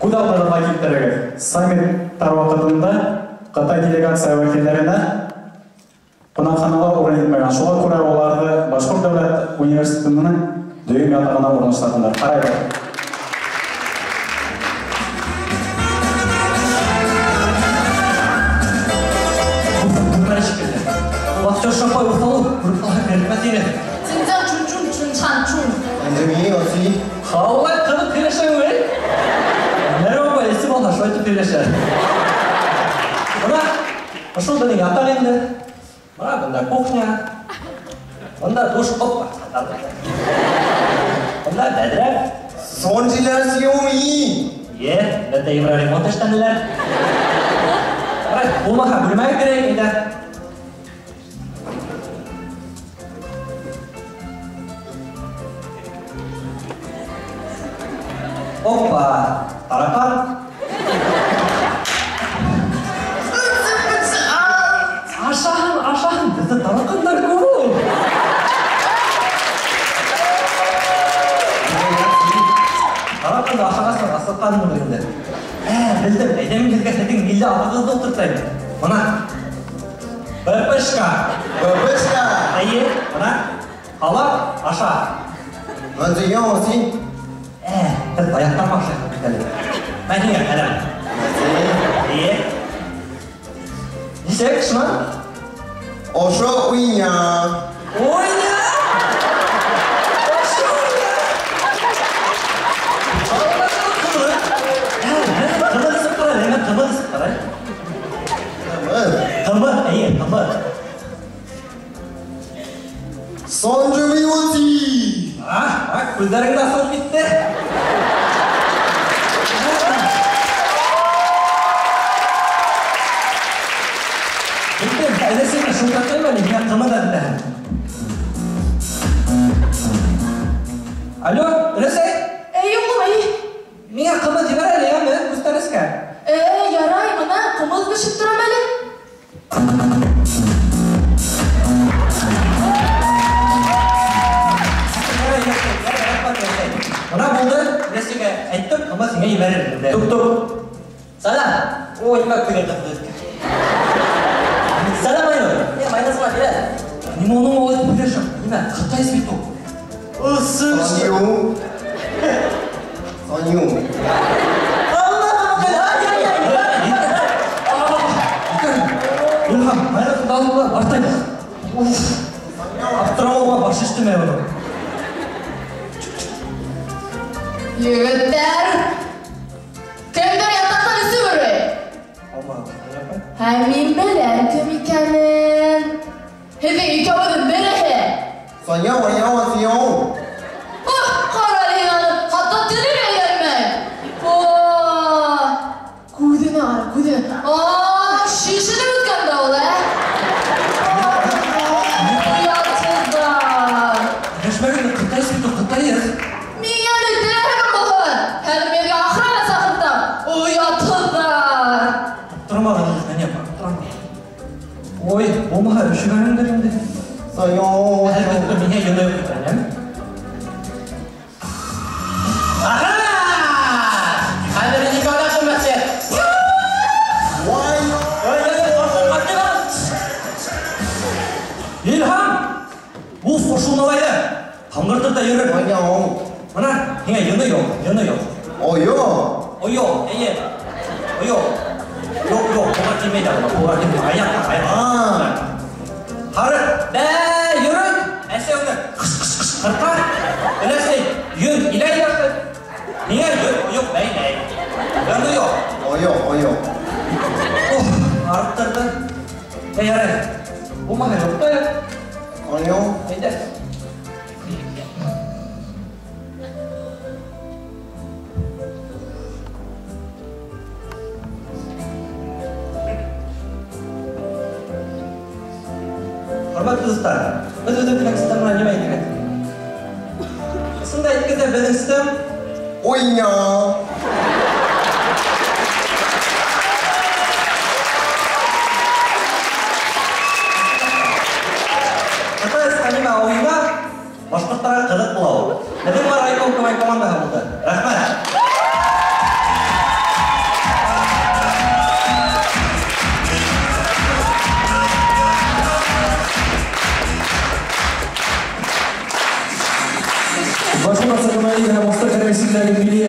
Кудалдағы пакеттерге саммиттар вақытында Қытай делегация вәкілдеріне қонақханаға орын етмеген. Шуға көрі оларды Башқұрт дәулет университетінің дөйім ятағына орындаштырдыңдар. Қарайды. Уақытша шапай ұрталу, ұрталға кәріпмәт ері. 진짜 춘춘춘찬춘. Әңгіме осы. Қалай қылып келешің ой? Нәруға есі болна шойты келеші. Мұна, ұшыл дінің атақ енді. Мұна бұнда кухня. Бұнда душ қоп бар. Бұнда бәдірәк. Сонжилер сүйеуі. Бәдді евро ремонт ештәнілер. Болмаға бүлмәй керек еді. Опа, тарапан. Ашан, бізді тарақандар көру. Тарақанды ашағасынан асыққаным көрінді. Білдім, әйдемін келген сәтің елді апағызды отыртайым. Мұна, бөпішка. Бөпішка. Әйе, мұна, қалап, аша. Әңгіме осы. Біз аяқтан бақшы әкелі. Мәнеге әлем. Несек, шына? Ошо ойня. Ойня? Ошо ойня? Қымыр ісіп қарай, әймен қымыр ісіп қарай. Қымыр, әйе, қымыр. Сонжуми осы. Көздеріңді асылып кетті. Білдім, әлесені шылтақтай ма, мен қымыдан да. Алло, Ресей? Оғым, Менге қымы дебер әлі, мен көстәріске. Ярай, мұна қымыз бішіп тұрам әлі. Мұна болды, Ресейге әйттім, қымы сіңе емәрі. Тұп. Салам. Ой, мәк көген қапты өткен. Салам айны. Майнасыма келе. Неме оның олайды білешім. Неме, Қытай свету. Ұсын Соню. Илхам, майнасында алуға артайды. Аптырауға баш іштіме оны. Егіттер, кімдер ятақтан үсі көрі? Мен білем кім екенін. Хезің екеуінің бірі. Соня ойня осы. Қара лейнаны, қатта тілі бейгенмен. Көдені ара, көдені. Шешілі өткенді ол, Ұятыздар. Решмәгені Қытай свету, Қытай ез. Мен өттілерім бұғын. Әлімеге ақырана сақырдам. Ұятыздар. Тұрмағын, әне бар, тұрмағын. Ой, болмаға үшігәріңдер енді. Соню. Әлбетті мене елі өкітірем. Аха! Әлбері неге адашым бәтсе? Илхам! Уф, ошылмалайды. Қаңғыртырда еріп. Ойня. Мұна, неге ені yok. Ойо. Ойо, әйе. Ойо. Yok, оға келмейді алма. Оға келмейді. Аяққа. Қары, бә, үйрін. Әсе өңі. Қыш. Қырқа. Өләсей, үйін. Илай яқты. Неге үйін? Ойық, бәй. Өңі yok. Ойо. Арықтырды. Ярай. Болмаға жоқ та. Ойо. Әйді. Құрметті достар, біз өзім тілек sistemіне неме еткен? Сында еткенде біздің sistem Ойня. Қытай аниме ойына башқұрттарға қызық болау. Біздің бар айкон командаға болды. Рахмет. Башкортстан һәм Оста Карабисиндәге милли